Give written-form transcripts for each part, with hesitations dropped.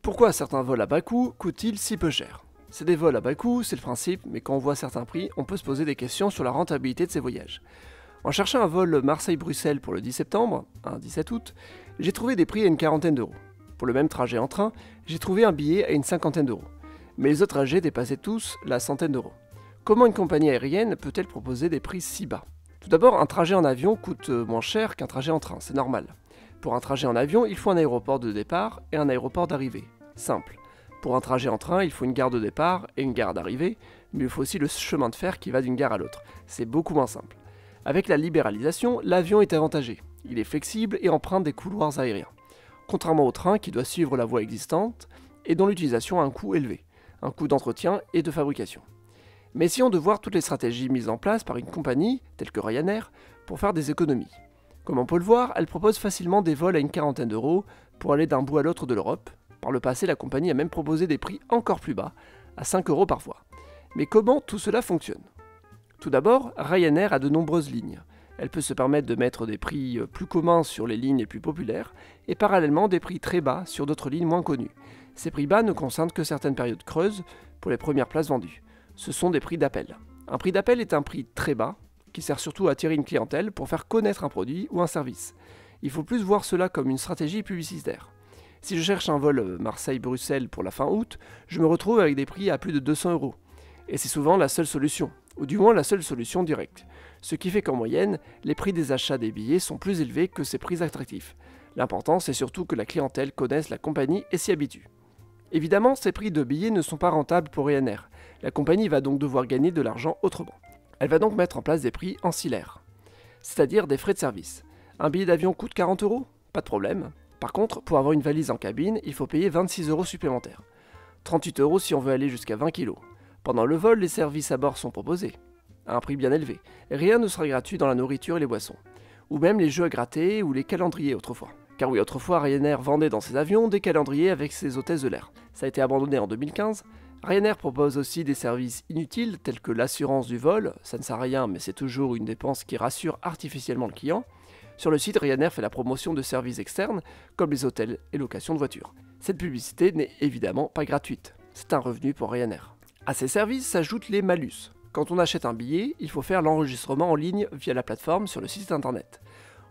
Pourquoi certains vols à bas coût coûtent-ils si peu cher? C'est des vols à bas coût, c'est le principe, mais quand on voit certains prix, on peut se poser des questions sur la rentabilité de ces voyages. En cherchant un vol Marseille-Bruxelles pour le 10 septembre, un 17 août, j'ai trouvé des prix à une quarantaine d'euros. Pour le même trajet en train, j'ai trouvé un billet à une cinquantaine d'euros. Mais les autres trajets dépassaient tous la centaine d'euros. Comment une compagnie aérienne peut-elle proposer des prix si bas? Tout d'abord, un trajet en avion coûte moins cher qu'un trajet en train, c'est normal. Pour un trajet en avion, il faut un aéroport de départ et un aéroport d'arrivée. Simple. Pour un trajet en train, il faut une gare de départ et une gare d'arrivée, mais il faut aussi le chemin de fer qui va d'une gare à l'autre. C'est beaucoup moins simple. Avec la libéralisation, l'avion est avantagé. Il est flexible et emprunte des couloirs aériens. Contrairement au train qui doit suivre la voie existante et dont l'utilisation a un coût élevé, un coût d'entretien et de fabrication. Mais essayons de voir toutes les stratégies mises en place par une compagnie, telle que Ryanair, pour faire des économies. Comme on peut le voir, elle propose facilement des vols à une quarantaine d'euros pour aller d'un bout à l'autre de l'Europe. Par le passé, la compagnie a même proposé des prix encore plus bas, à 5 euros parfois. Mais comment tout cela fonctionne? Tout d'abord, Ryanair a de nombreuses lignes. Elle peut se permettre de mettre des prix plus communs sur les lignes les plus populaires et parallèlement des prix très bas sur d'autres lignes moins connues. Ces prix bas ne concernent que certaines périodes creuses pour les premières places vendues. Ce sont des prix d'appel. Un prix d'appel est un prix très bas qui sert surtout à attirer une clientèle pour faire connaître un produit ou un service. Il faut plus voir cela comme une stratégie publicitaire. Si je cherche un vol Marseille-Bruxelles pour la fin août, je me retrouve avec des prix à plus de 200 euros. Et c'est souvent la seule solution, ou du moins la seule solution directe. Ce qui fait qu'en moyenne, les prix des achats des billets sont plus élevés que ces prix attractifs. L'important, c'est surtout que la clientèle connaisse la compagnie et s'y habitue. Évidemment, ces prix de billets ne sont pas rentables pour Ryanair. La compagnie va donc devoir gagner de l'argent autrement. Elle va donc mettre en place des prix ancillaires, c'est-à-dire des frais de service. Un billet d'avion coûte 40 euros? Pas de problème. Par contre, pour avoir une valise en cabine, il faut payer 26 euros supplémentaires. 38 euros si on veut aller jusqu'à 20 kg. Pendant le vol, les services à bord sont proposés, à un prix bien élevé. Rien ne sera gratuit dans la nourriture et les boissons. Ou même les jeux à gratter ou les calendriers autrefois. Car oui, autrefois, Ryanair vendait dans ses avions des calendriers avec ses hôtesses de l'air. Ça a été abandonné en 2015. Ryanair propose aussi des services inutiles tels que l'assurance du vol, ça ne sert à rien mais c'est toujours une dépense qui rassure artificiellement le client. Sur le site, Ryanair fait la promotion de services externes comme les hôtels et locations de voitures. Cette publicité n'est évidemment pas gratuite, c'est un revenu pour Ryanair. À ces services s'ajoutent les malus. Quand on achète un billet, il faut faire l'enregistrement en ligne via la plateforme sur le site internet.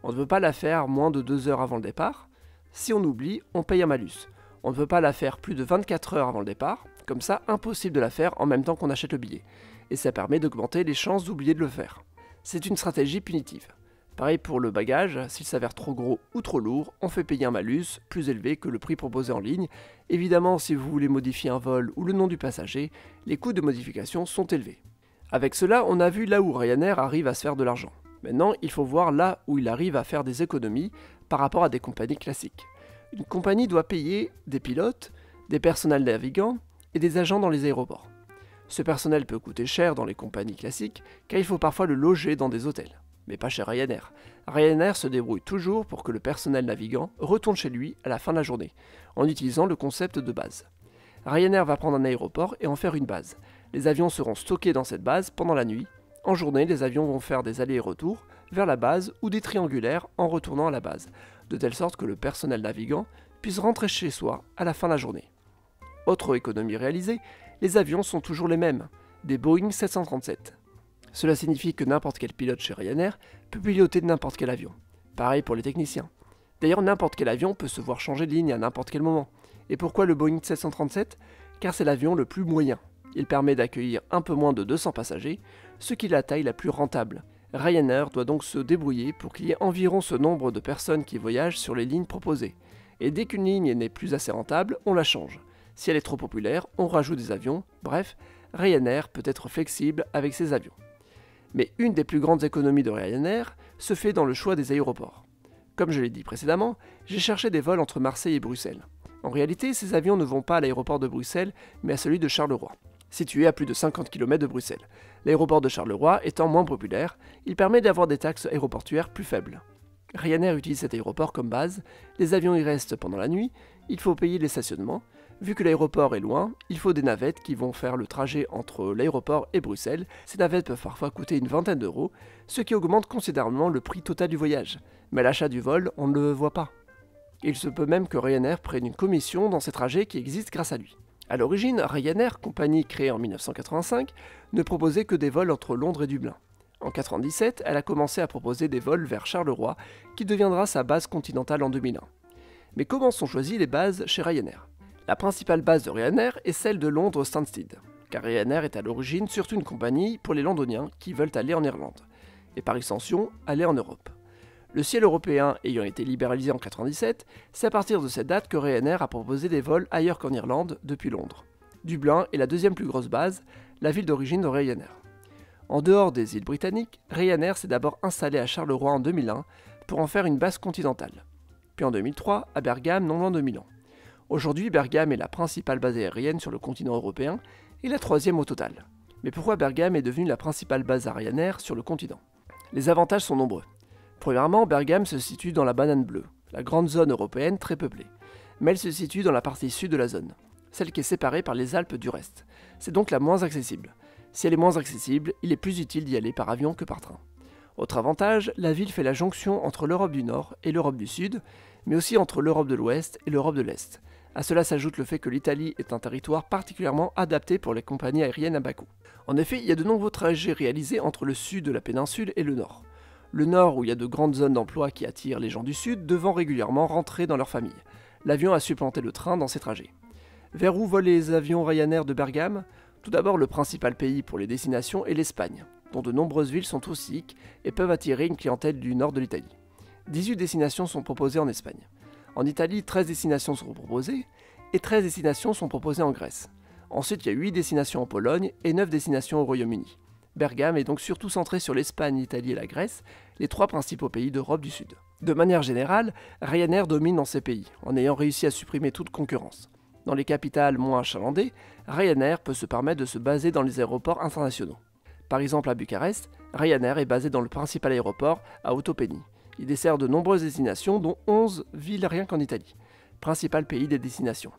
On ne veut pas la faire moins de 2 heures avant le départ. Si on oublie, on paye un malus. On ne veut pas la faire plus de 24 heures avant le départ. Comme ça, impossible de la faire en même temps qu'on achète le billet. Et ça permet d'augmenter les chances d'oublier de le faire. C'est une stratégie punitive. Pareil pour le bagage, s'il s'avère trop gros ou trop lourd, on fait payer un malus plus élevé que le prix proposé en ligne. Évidemment, si vous voulez modifier un vol ou le nom du passager, les coûts de modification sont élevés. Avec cela, on a vu là où Ryanair arrive à se faire de l'argent. Maintenant, il faut voir là où il arrive à faire des économies par rapport à des compagnies classiques. Une compagnie doit payer des pilotes, des personnels navigants et des agents dans les aéroports. Ce personnel peut coûter cher dans les compagnies classiques car il faut parfois le loger dans des hôtels. Mais pas chez Ryanair. Ryanair se débrouille toujours pour que le personnel navigant retourne chez lui à la fin de la journée, en utilisant le concept de base. Ryanair va prendre un aéroport et en faire une base. Les avions seront stockés dans cette base pendant la nuit. En journée, les avions vont faire des allers et retours vers la base ou des triangulaires en retournant à la base, de telle sorte que le personnel navigant puisse rentrer chez soi à la fin de la journée. Autre économie réalisée, les avions sont toujours les mêmes, des Boeing 737. Cela signifie que n'importe quel pilote chez Ryanair peut piloter n'importe quel avion. Pareil pour les techniciens. D'ailleurs, n'importe quel avion peut se voir changer de ligne à n'importe quel moment. Et pourquoi le Boeing 737? Car c'est l'avion le plus moyen. Il permet d'accueillir un peu moins de 200 passagers, ce qui est la taille la plus rentable. Ryanair doit donc se débrouiller pour qu'il y ait environ ce nombre de personnes qui voyagent sur les lignes proposées. Et dès qu'une ligne n'est plus assez rentable, on la change. Si elle est trop populaire, on rajoute des avions. Bref, Ryanair peut être flexible avec ses avions. Mais une des plus grandes économies de Ryanair se fait dans le choix des aéroports. Comme je l'ai dit précédemment, j'ai cherché des vols entre Marseille et Bruxelles. En réalité, ces avions ne vont pas à l'aéroport de Bruxelles, mais à celui de Charleroi, situé à plus de 50 km de Bruxelles. L'aéroport de Charleroi étant moins populaire, il permet d'avoir des taxes aéroportuaires plus faibles. Ryanair utilise cet aéroport comme base, les avions y restent pendant la nuit, il faut payer les stationnements. Vu que l'aéroport est loin, il faut des navettes qui vont faire le trajet entre l'aéroport et Bruxelles. Ces navettes peuvent parfois coûter une vingtaine d'euros, ce qui augmente considérablement le prix total du voyage. Mais à l'achat du vol, on ne le voit pas. Et il se peut même que Ryanair prenne une commission dans ces trajets qui existent grâce à lui. A l'origine, Ryanair, compagnie créée en 1985, ne proposait que des vols entre Londres et Dublin. En 1997, elle a commencé à proposer des vols vers Charleroi, qui deviendra sa base continentale en 2001. Mais comment sont choisies les bases chez Ryanair? La principale base de Ryanair est celle de Londres Stansted, car Ryanair est à l'origine surtout une compagnie pour les Londoniens qui veulent aller en Irlande, et par extension, aller en Europe. Le ciel européen ayant été libéralisé en 1997, c'est à partir de cette date que Ryanair a proposé des vols ailleurs qu'en Irlande depuis Londres. Dublin est la deuxième plus grosse base, la ville d'origine de Ryanair. En dehors des îles britanniques, Ryanair s'est d'abord installé à Charleroi en 2001 pour en faire une base continentale, puis en 2003 à Bergame non loin de Milan. Aujourd'hui, Bergame est la principale base aérienne sur le continent européen et la troisième au total. Mais pourquoi Bergame est devenue la principale base à Ryanair sur le continent? Les avantages sont nombreux. Premièrement, Bergame se situe dans la Banane Bleue, la grande zone européenne très peuplée. Mais elle se situe dans la partie sud de la zone, celle qui est séparée par les Alpes du reste. C'est donc la moins accessible. Si elle est moins accessible, il est plus utile d'y aller par avion que par train. Autre avantage, la ville fait la jonction entre l'Europe du Nord et l'Europe du Sud, mais aussi entre l'Europe de l'Ouest et l'Europe de l'Est. À cela s'ajoute le fait que l'Italie est un territoire particulièrement adapté pour les compagnies aériennes à bas coût. En effet, il y a de nombreux trajets réalisés entre le sud de la péninsule et le nord. Le nord, où il y a de grandes zones d'emploi qui attirent les gens du sud, devant régulièrement rentrer dans leur famille. L'avion a supplanté le train dans ces trajets. Vers où volent les avions Ryanair de Bergame? Tout d'abord, le principal pays pour les destinations est l'Espagne, dont de nombreuses villes sont touristiques et peuvent attirer une clientèle du nord de l'Italie. 18 destinations sont proposées en Espagne. En Italie, 13 destinations sont proposées, et 13 destinations sont proposées en Grèce. Ensuite, il y a 8 destinations en Pologne et 9 destinations au Royaume-Uni. Bergame est donc surtout centré sur l'Espagne, l'Italie et la Grèce, les trois principaux pays d'Europe du Sud. De manière générale, Ryanair domine dans ces pays, en ayant réussi à supprimer toute concurrence. Dans les capitales moins achalandées, Ryanair peut se permettre de se baser dans les aéroports internationaux. Par exemple à Bucarest, Ryanair est basé dans le principal aéroport à Otopeni. Il dessert de nombreuses destinations, dont 11 villes rien qu'en Italie, principal pays des destinations,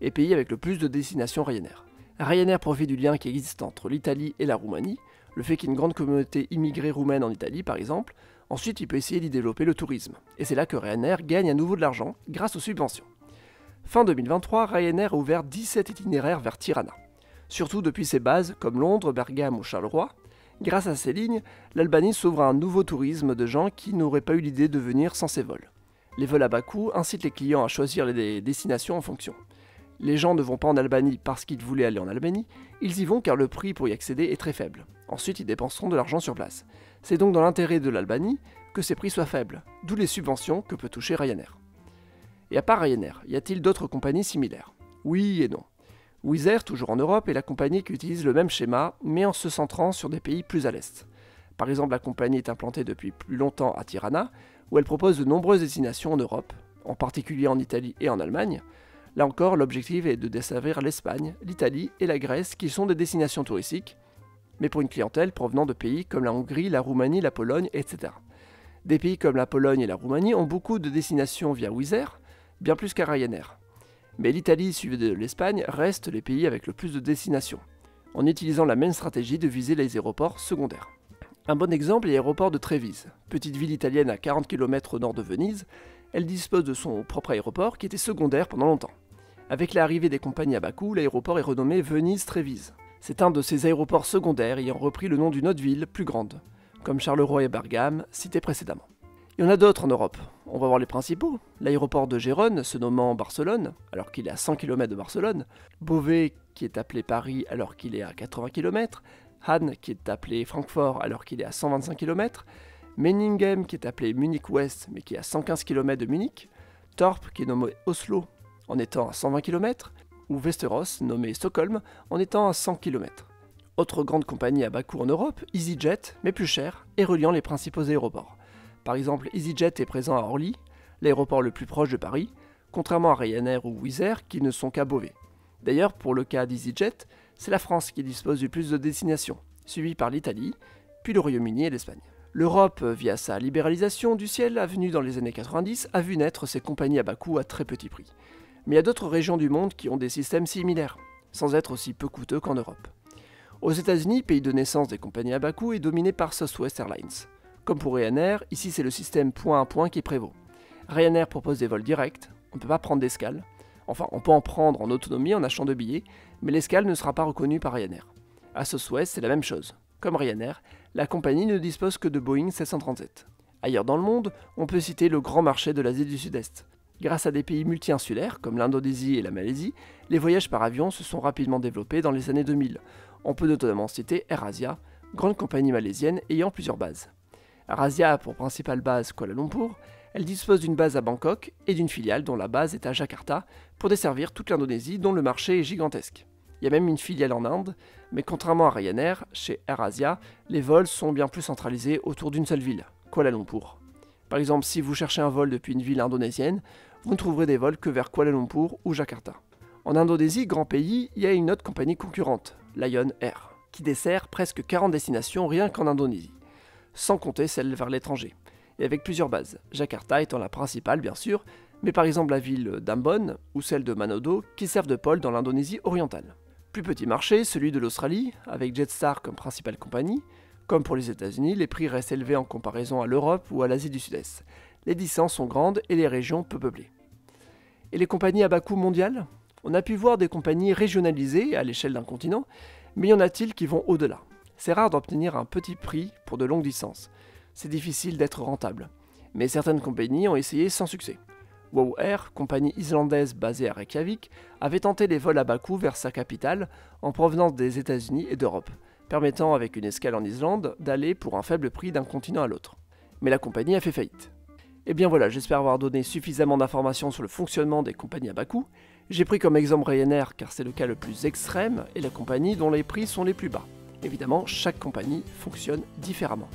et pays avec le plus de destinations Ryanair. Ryanair profite du lien qui existe entre l'Italie et la Roumanie, le fait qu'il y ait une grande communauté immigrée roumaine en Italie par exemple. Ensuite, il peut essayer d'y développer le tourisme. Et c'est là que Ryanair gagne à nouveau de l'argent grâce aux subventions. Fin 2023, Ryanair a ouvert 17 itinéraires vers Tirana. Surtout depuis ses bases comme Londres, Bergame ou Charleroi. Grâce à ces lignes, l'Albanie s'ouvre à un nouveau tourisme de gens qui n'auraient pas eu l'idée de venir sans ces vols. Les vols à bas coût incitent les clients à choisir les destinations en fonction. Les gens ne vont pas en Albanie parce qu'ils voulaient aller en Albanie, ils y vont car le prix pour y accéder est très faible. Ensuite, ils dépenseront de l'argent sur place. C'est donc dans l'intérêt de l'Albanie que ces prix soient faibles, d'où les subventions que peut toucher Ryanair. Et à part Ryanair, y a-t-il d'autres compagnies similaires? Oui et non. Wizz Air, toujours en Europe, est la compagnie qui utilise le même schéma, mais en se centrant sur des pays plus à l'est. Par exemple, la compagnie est implantée depuis plus longtemps à Tirana, où elle propose de nombreuses destinations en Europe, en particulier en Italie et en Allemagne. Là encore, l'objectif est de desservir l'Espagne, l'Italie et la Grèce, qui sont des destinations touristiques, mais pour une clientèle provenant de pays comme la Hongrie, la Roumanie, la Pologne, etc. Des pays comme la Pologne et la Roumanie ont beaucoup de destinations via Wizz Air, bien plus qu'à Ryanair. Mais l'Italie, suivie de l'Espagne, restent les pays avec le plus de destinations, en utilisant la même stratégie de viser les aéroports secondaires. Un bon exemple est l'aéroport de Trévise, petite ville italienne à 40 km au nord de Venise. Elle dispose de son propre aéroport qui était secondaire pendant longtemps. Avec l'arrivée des compagnies à bas coût, l'aéroport est renommé Venise-Trévise. C'est un de ces aéroports secondaires ayant repris le nom d'une autre ville plus grande, comme Charleroi et Bergame, cités précédemment. Il y en a d'autres en Europe. On va voir les principaux. L'aéroport de Gérone, se nommant Barcelone, alors qu'il est à 100 km de Barcelone. Beauvais, qui est appelé Paris, alors qu'il est à 80 km. Hahn, qui est appelé Francfort, alors qu'il est à 125 km. Meiningen, qui est appelé Munich-Ouest, mais qui est à 115 km de Munich. Torp, qui est nommé Oslo, en étant à 120 km. Ou Västerås, nommé Stockholm, en étant à 100 km. Autre grande compagnie à bas coût en Europe, EasyJet, mais plus cher, et reliant les principaux aéroports. Par exemple, EasyJet est présent à Orly, l'aéroport le plus proche de Paris, contrairement à Ryanair ou Wizz Air qui ne sont qu'à Beauvais. D'ailleurs, pour le cas d'EasyJet, c'est la France qui dispose du plus de destinations, suivie par l'Italie, puis le Royaume-Uni et l'Espagne. L'Europe, via sa libéralisation du ciel venue dans les années 90, a vu naître ces compagnies à bas coût à très petit prix. Mais il y a d'autres régions du monde qui ont des systèmes similaires, sans être aussi peu coûteux qu'en Europe. Aux États-Unis, pays de naissance des compagnies à bas coût, est dominé par Southwest Airlines. Comme pour Ryanair, ici c'est le système point à point qui prévaut. Ryanair propose des vols directs, on ne peut pas prendre d'escale. Enfin, on peut en prendre en autonomie en achetant 2 billets, mais l'escale ne sera pas reconnue par Ryanair. À Southwest, c'est la même chose. Comme Ryanair, la compagnie ne dispose que de Boeing 737. Ailleurs dans le monde, on peut citer le grand marché de l'Asie du Sud-Est. Grâce à des pays multi-insulaires comme l'Indonésie et la Malaisie, les voyages par avion se sont rapidement développés dans les années 2000. On peut notamment citer AirAsia, grande compagnie malaisienne ayant plusieurs bases. AirAsia a pour principale base Kuala Lumpur. Elle dispose d'une base à Bangkok et d'une filiale dont la base est à Jakarta pour desservir toute l'Indonésie dont le marché est gigantesque. Il y a même une filiale en Inde, mais contrairement à Ryanair, chez AirAsia, les vols sont bien plus centralisés autour d'une seule ville, Kuala Lumpur. Par exemple, si vous cherchez un vol depuis une ville indonésienne, vous ne trouverez des vols que vers Kuala Lumpur ou Jakarta. En Indonésie, grand pays, il y a une autre compagnie concurrente, Lion Air, qui dessert presque 40 destinations rien qu'en Indonésie, sans compter celles vers l'étranger, et avec plusieurs bases, Jakarta étant la principale bien sûr, mais par exemple la ville d'Ambon ou celle de Manado qui servent de pôle dans l'Indonésie orientale. Plus petit marché, celui de l'Australie, avec Jetstar comme principale compagnie. Comme pour les États-Unis, les prix restent élevés en comparaison à l'Europe ou à l'Asie du Sud-Est. Les distances sont grandes et les régions peu peuplées. Et les compagnies à bas coût mondiales ? On a pu voir des compagnies régionalisées à l'échelle d'un continent, mais y en a-t-il qui vont au-delà ? C'est rare d'obtenir un petit prix pour de longues distances. C'est difficile d'être rentable. Mais certaines compagnies ont essayé sans succès. WOW Air, compagnie islandaise basée à Reykjavik, avait tenté des vols à bas coût vers sa capitale en provenance des États-Unis et d'Europe, permettant avec une escale en Islande d'aller pour un faible prix d'un continent à l'autre. Mais la compagnie a fait faillite. Et bien voilà, j'espère avoir donné suffisamment d'informations sur le fonctionnement des compagnies à bas coût. J'ai pris comme exemple Ryanair car c'est le cas le plus extrême et la compagnie dont les prix sont les plus bas. Évidemment, chaque compagnie fonctionne différemment.